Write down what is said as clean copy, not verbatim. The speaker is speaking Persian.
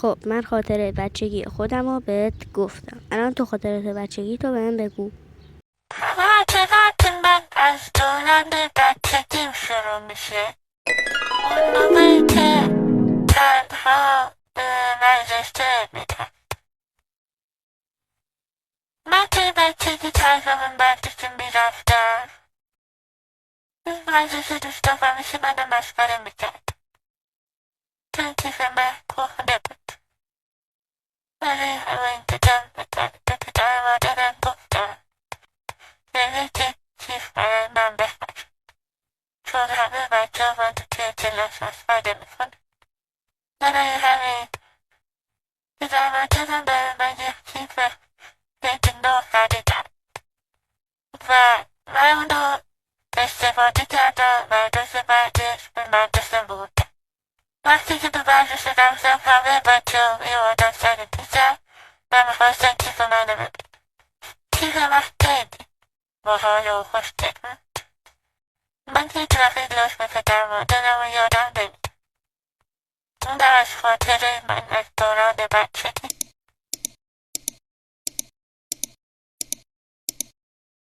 خب من خاطره بچگی خودم رو بهت گفتم. الان تو خاطرات بچگی تو بهم بگو. خاطرات من از دوران بچگیم شروع میشه. اون موقعی که تنها به مدرسه میرم. من که بچگی تنها به مدرسه میرفتم. این مدرسه دوستم همیشه منو مسخره میکرد. چون کیف من کهنه بود. برای همین به پدر مادرم گفتم که کیف برای من بخر. چون همه بچه ها من توی کلاس مسخره میکنن. برای همین پدر مادرم برای من یک کیف یک نو خریدن و من اونو استفاده کردم و روز بعدش به مدرسه بردم. وقتی که به مدرسه رفتم همه بچه ها میومدن سر پیشم و میخواستن کیف منو ببینن. کیف من خیلی باحال و خوشگل بود. من هیچ وقت لطف پدر مادرم رو یادم نمیاد. اون از خاطره من از دوران بچگی.